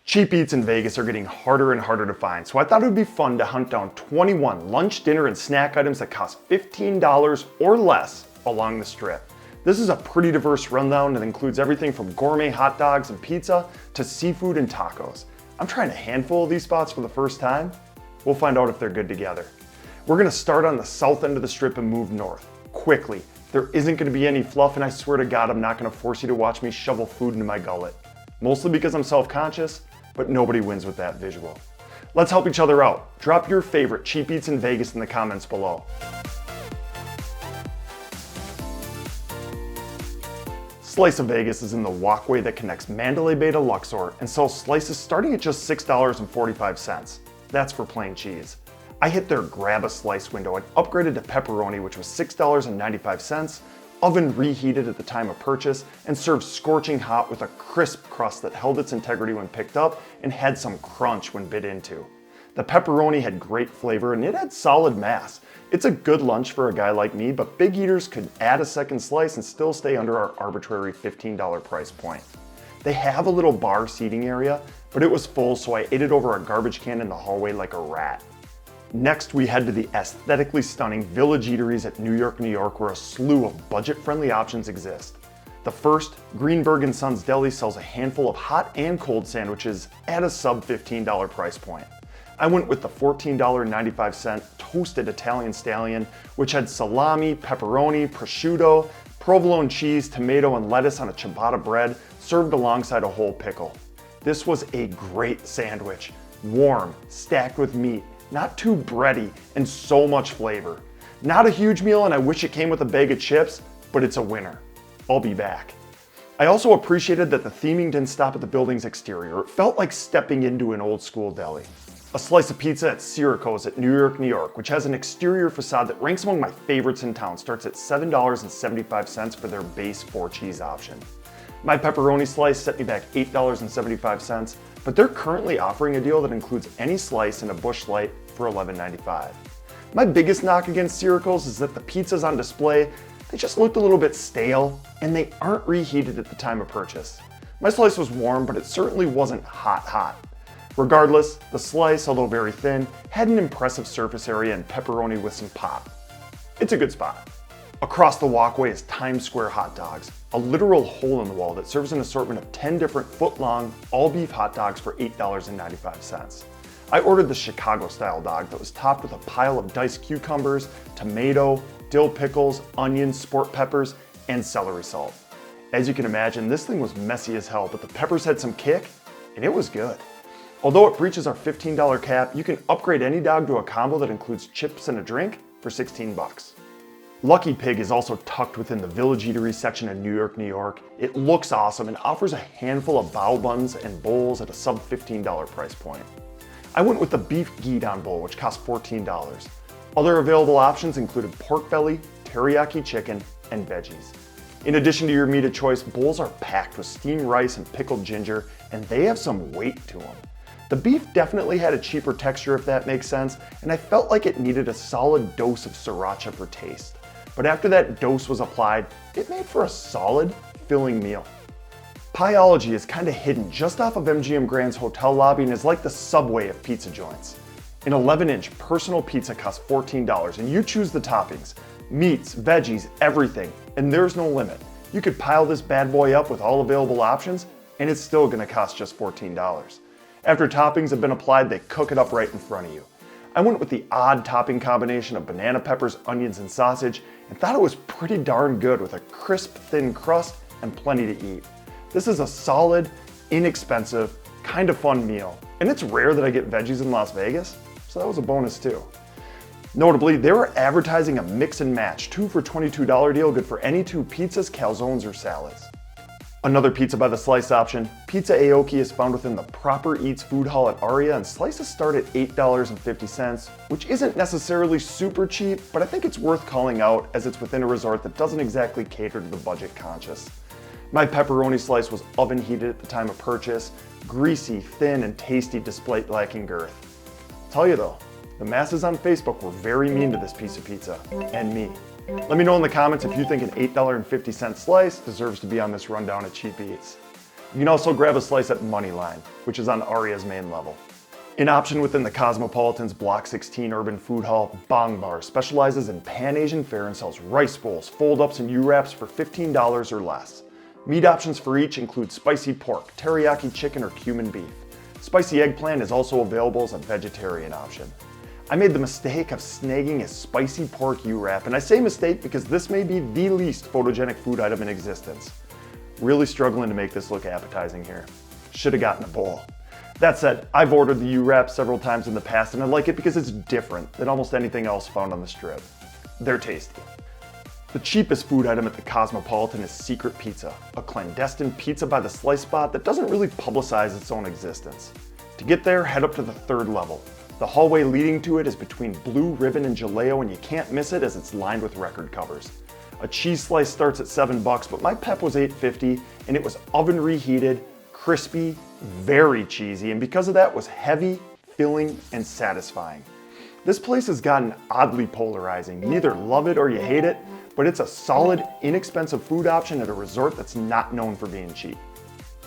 Cheap eats in Vegas are getting harder and harder to find, so I thought it would be fun to hunt down 21 lunch, dinner, and snack items that cost $15 or less along the strip. This is a pretty diverse rundown that includes everything from gourmet hot dogs and pizza to seafood and tacos. I'm trying a handful of these spots for the first time. We'll find out if they're good together. We're gonna start on the south end of the strip and move north, quickly. There isn't gonna be any fluff, and I swear to God, I'm not gonna force you to watch me shovel food into my gullet. Mostly because I'm self-conscious, but nobody wins with that visual. Let's help each other out. Drop your favorite cheap eats in Vegas in the comments below. Slice of Vegas is in the walkway that connects Mandalay Bay to Luxor and sells slices starting at just $6.45. That's for plain cheese. I hit their grab a slice window and upgraded to pepperoni, which was $6.95, oven reheated at the time of purchase, and served scorching hot with a crisp crust that held its integrity when picked up and had some crunch when bit into. The pepperoni had great flavor and it had solid mass. It's a good lunch for a guy like me, but big eaters could add a second slice and still stay under our arbitrary $15 price point. They have a little bar seating area, but it was full, so I ate it over a garbage can in the hallway like a rat. Next, we head to the aesthetically stunning Village Eateries at New York, where a slew of budget-friendly options exist. The first, Greenberg & Sons Deli, sells a handful of hot and cold sandwiches at a sub $15 price point. I went with the $14.95 toasted Italian stallion, which had salami, pepperoni, prosciutto, provolone cheese, tomato, and lettuce on a ciabatta bread served alongside a whole pickle. This was a great sandwich, warm, stacked with meat, not too bready, and so much flavor. Not a huge meal, and I wish it came with a bag of chips, but it's a winner. I'll be back. I also appreciated that the theming didn't stop at the building's exterior. It felt like stepping into an old school deli. A slice of pizza at Sirrico's at New York, which has an exterior facade that ranks among my favorites in town, starts at $7.75 for their base 4-cheese option. My pepperoni slice set me back $8.75, but they're currently offering a deal that includes any slice and a Busch Light for $11.95. My biggest knock against Sirrico's is that the pizzas on display, they just looked a little bit stale, and they aren't reheated at the time of purchase. My slice was warm, but it certainly wasn't hot. Regardless, the slice, although very thin, had an impressive surface area and pepperoni with some pop. It's a good spot. Across the walkway is Times Square Hot Dogs, a literal hole in the wall that serves an assortment of 10 different foot-long, all-beef hot dogs for $8.95. I ordered the Chicago-style dog that was topped with a pile of diced cucumbers, tomato, dill pickles, onions, sport peppers, and celery salt. As you can imagine, this thing was messy as hell, but the peppers had some kick, and it was good. Although it breaches our $15 cap, you can upgrade any dog to a combo that includes chips and a drink for $16. Lucky Pig is also tucked within the Village Eatery section of New York. It looks awesome and offers a handful of bao buns and bowls at a sub $15 price point. I went with the beef gyudon bowl, which cost $14. Other available options included pork belly, teriyaki chicken, and veggies. In addition to your meat of choice, bowls are packed with steamed rice and pickled ginger, and they have some weight to them. The beef definitely had a cheaper texture, if that makes sense, and I felt like it needed a solid dose of sriracha for taste. But after that dose was applied, it made for a solid, filling meal. Pieology is kinda hidden just off of MGM Grand's hotel lobby and is like the Subway of pizza joints. An 11-inch personal pizza costs $14, and you choose the toppings. Meats, veggies, everything, and there's no limit. You could pile this bad boy up with all available options, and it's still gonna cost just $14. After toppings have been applied, they cook it up right in front of you. I went with the odd topping combination of banana peppers, onions, and sausage, and thought it was pretty darn good with a crisp, thin crust and plenty to eat. This is a solid, inexpensive, kind of fun meal, and it's rare that I get veggies in Las Vegas, so that was a bonus too. Notably, they were advertising a mix and match 2 for $22 deal good for any 2 pizzas, calzones, or salads. Another pizza by the slice option, Pizzaoki is found within the Proper Eats food hall at Aria, and slices start at $8.50, which isn't necessarily super cheap, but I think it's worth calling out as it's within a resort that doesn't exactly cater to the budget conscious. My pepperoni slice was oven heated at the time of purchase, greasy, thin, and tasty despite lacking girth. Tell you though, the masses on Facebook were very mean to this piece of pizza, and me. Let me know in the comments if you think an $8.50 slice deserves to be on this rundown at Cheap Eats. You can also grab a slice at Moneyline, which is on Aria's main level. An option within the Cosmopolitan's Block 16 Urban Food Hall, Bong Bar specializes in Pan-Asian fare and sells rice bowls, fold-ups, and U-wraps for $15 or less. Meat options for each include spicy pork, teriyaki chicken, or cumin beef. Spicy eggplant is also available as a vegetarian option. I made the mistake of snagging a spicy pork U-wrap, and I say mistake because this may be the least photogenic food item in existence. Really struggling to make this look appetizing here. Should have gotten a bowl. That said, I've ordered the U-wrap several times in the past and I like it because it's different than almost anything else found on the strip. They're tasty. The cheapest food item at the Cosmopolitan is Secret Pizza, a clandestine pizza by the slice spot that doesn't really publicize its own existence. To get there, head up to the third level. The hallway leading to it is between Blue Ribbon and Jaleo, and you can't miss it as it's lined with record covers. A cheese slice starts at $7, but my pep was $8.50 and it was oven reheated, crispy, very cheesy, and because of that was heavy, filling, and satisfying. This place has gotten oddly polarizing. You either love it or you hate it, but it's a solid, inexpensive food option at a resort that's not known for being cheap.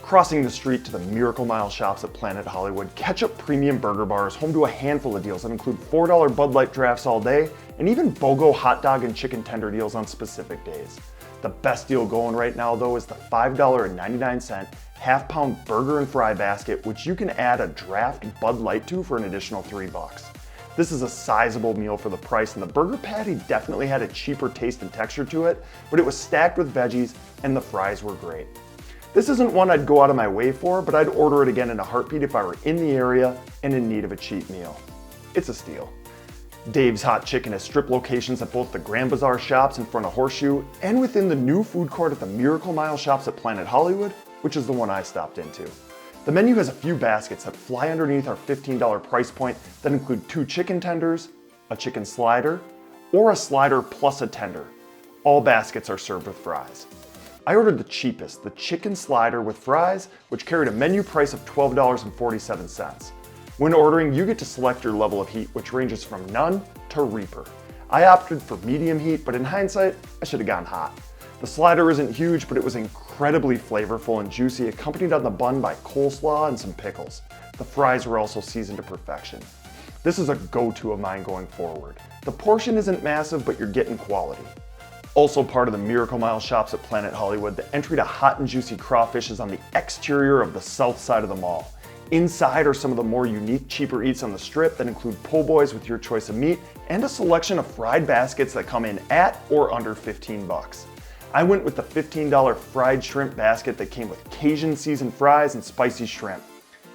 Crossing the street to the Miracle Mile shops at Planet Hollywood, Ketchup Premium Burger Bar is home to a handful of deals that include $4 Bud Light drafts all day, and even BOGO hot dog and chicken tender deals on specific days. The best deal going right now though is the $5.99 half-pound burger and fry basket, which you can add a draft Bud Light to for an additional $3. This is a sizable meal for the price, and the burger patty definitely had a cheaper taste and texture to it, but it was stacked with veggies and the fries were great. This isn't one I'd go out of my way for, but I'd order it again in a heartbeat if I were in the area and in need of a cheap meal. It's a steal. Dave's Hot Chicken has strip locations at both the Grand Bazaar shops in front of Horseshoe and within the new food court at the Miracle Mile shops at Planet Hollywood, which is the one I stopped into. The menu has a few baskets that fly underneath our $15 price point that include 2 chicken tenders, a chicken slider, or a slider plus a tender. All baskets are served with fries. I ordered the cheapest, the chicken slider with fries, which carried a menu price of $12.47. When ordering, you get to select your level of heat, which ranges from none to Reaper. I opted for medium heat, but in hindsight, I should have gone hot. The slider isn't huge, but it was incredibly flavorful and juicy, accompanied on the bun by coleslaw and some pickles. The fries were also seasoned to perfection. This is a go-to of mine going forward. The portion isn't massive, but you're getting quality. Also part of the Miracle Mile shops at Planet Hollywood, the entry to hot and juicy Crawfish is on the exterior of the south side of the mall. Inside are some of the more unique, cheaper eats on the strip that include po' boys with your choice of meat and a selection of fried baskets that come in at or under $15. I went with the $15 fried shrimp basket that came with Cajun seasoned fries and spicy shrimp.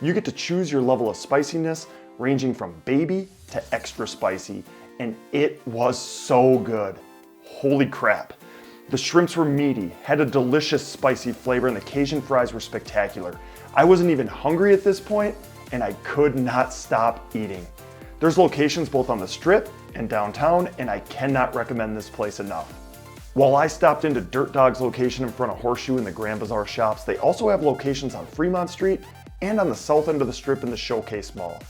You get to choose your level of spiciness, ranging from baby to extra spicy, and it was so good. Holy crap. The shrimps were meaty, had a delicious spicy flavor, and the Cajun fries were spectacular. I wasn't even hungry at this point, and I could not stop eating. There's locations both on the strip and downtown, and I cannot recommend this place enough. While I stopped into Dirt Dog's location in front of Horseshoe and the Grand Bazaar shops, they also have locations on Fremont Street and on the south end of the strip in the Showcase Mall.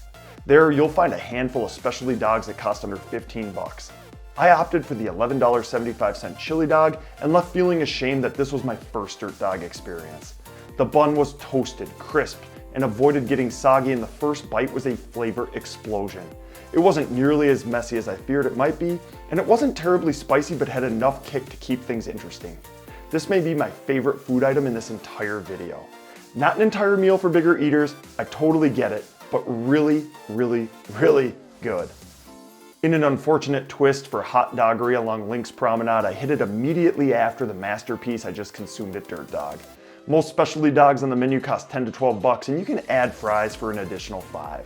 There, you'll find a handful of specialty dogs that cost under $15. I opted for the $11.75 chili dog and left feeling ashamed that this was my first Dirt Dog experience. The bun was toasted, crisp, and avoided getting soggy, and the first bite was a flavor explosion. It wasn't nearly as messy as I feared it might be, and it wasn't terribly spicy but had enough kick to keep things interesting. This may be my favorite food item in this entire video. Not an entire meal for bigger eaters, I totally get it, but really, really, really good. In an unfortunate twist for hot doggery along LINQ's Promenade, I hit it immediately after the masterpiece I just consumed at Dirt Dog. Most specialty dogs on the menu cost $10 to $12, and you can add fries for an additional $5.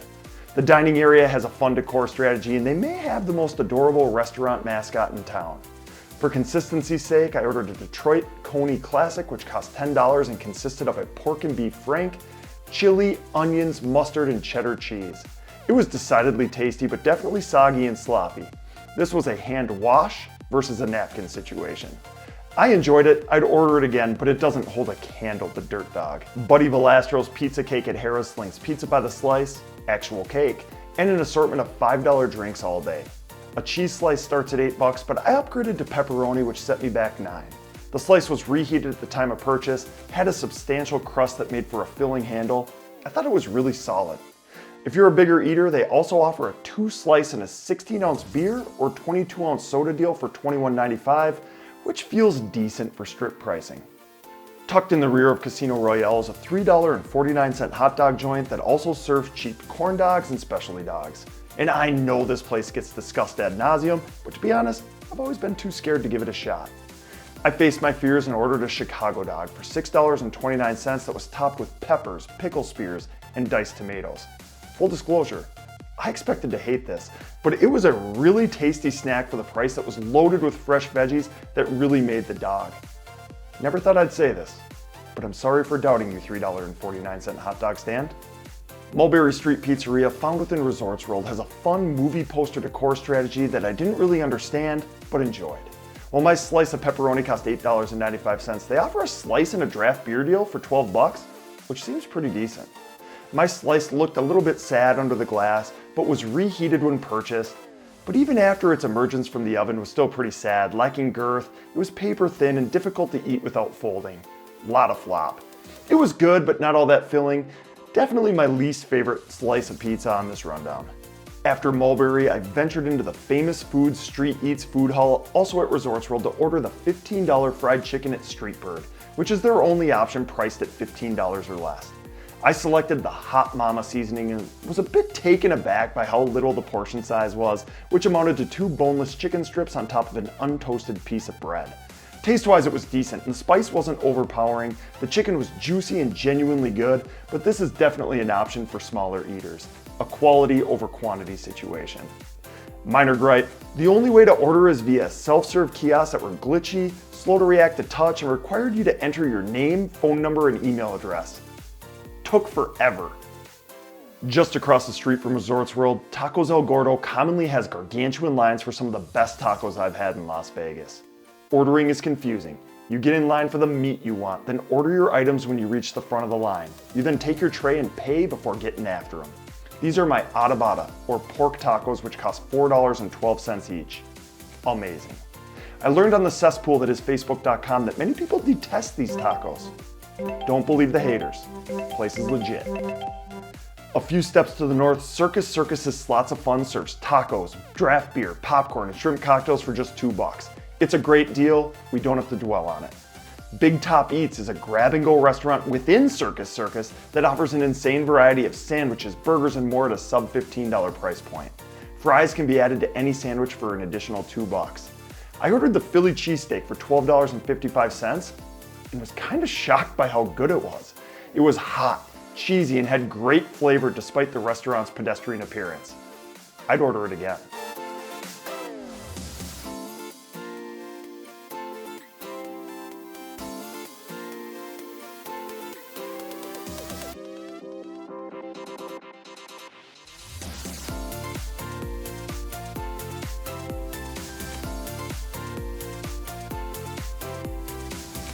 The dining area has a fun decor strategy, and they may have the most adorable restaurant mascot in town. For consistency's sake, I ordered a Detroit Coney Classic, which cost $10 and consisted of a pork and beef frank, chili, onions, mustard, and cheddar cheese. It was decidedly tasty, but definitely soggy and sloppy. This was a hand wash versus a napkin situation. I enjoyed it, I'd order it again, but it doesn't hold a candle to Dirt Dog. Buddy Velastro's Pizza Cake at Harrah slings pizza by the slice, actual cake, and an assortment of $5 drinks all day. A cheese slice starts at $8, but I upgraded to pepperoni, which set me back $9. The slice was reheated at the time of purchase, had a substantial crust that made for a filling handle. I thought it was really solid. If you're a bigger eater, they also offer a 2-slice and a 16-ounce beer or 22-ounce soda deal for $21.95, which feels decent for strip pricing. Tucked in the rear of Casino Royale is a $3.49 hot dog joint that also serves cheap corn dogs and specialty dogs. And I know this place gets discussed ad nauseum, but to be honest, I've always been too scared to give it a shot. I faced my fears and ordered a Chicago dog for $6.29 that was topped with peppers, pickle spears, and diced tomatoes. Full disclosure, I expected to hate this, but it was a really tasty snack for the price that was loaded with fresh veggies that really made the dog. Never thought I'd say this, but I'm sorry for doubting you, $3.49 hot dog stand. Mulberry Street Pizzeria, found within Resorts World, has a fun movie poster decor strategy that I didn't really understand, but enjoyed. While my slice of pepperoni cost $8.95, they offer a slice and a draft beer deal for $12, which seems pretty decent. My slice looked a little bit sad under the glass, but was reheated when purchased. But even after its emergence from the oven was still pretty sad, lacking girth. It was paper thin and difficult to eat without folding. A lot of flop. It was good, but not all that filling. Definitely my least favorite slice of pizza on this rundown. After Mulberry, I ventured into the famous food Street Eats food hall, also at Resorts World, to order the $15 fried chicken at Streetbird, which is their only option priced at $15 or less. I selected the Hot Mama seasoning and was a bit taken aback by how little the portion size was, which amounted to 2 boneless chicken strips on top of an untoasted piece of bread. Taste-wise, it was decent, and the spice wasn't overpowering. The chicken was juicy and genuinely good, but this is definitely an option for smaller eaters. A quality over quantity situation. Minor gripe, the only way to order is via self-serve kiosks that were glitchy, slow to react to touch, and required you to enter your name, phone number, and email address. Took forever. Just across the street from Resorts World, Tacos El Gordo commonly has gargantuan lines for some of the best tacos I've had in Las Vegas. Ordering is confusing. You get in line for the meat you want, then order your items when you reach the front of the line. You then take your tray and pay before getting after them. These are my adobada, or pork tacos, which cost $4.12 each. Amazing. I learned on the cesspool that is Facebook.com that many people detest these tacos. Don't believe the haters. Place is legit. A few steps to the north, Circus Circus's Slots of Fun serves tacos, draft beer, popcorn, and shrimp cocktails for just $2. It's a great deal. We don't have to dwell on it. Big Top Eats is a grab-and-go restaurant within Circus Circus that offers an insane variety of sandwiches, burgers, and more at a sub-$15 price point. Fries can be added to any sandwich for an additional $2. I ordered the Philly cheesesteak for $12.55 and was kind of shocked by how good it was. It was hot, cheesy, and had great flavor despite the restaurant's pedestrian appearance. I'd order it again.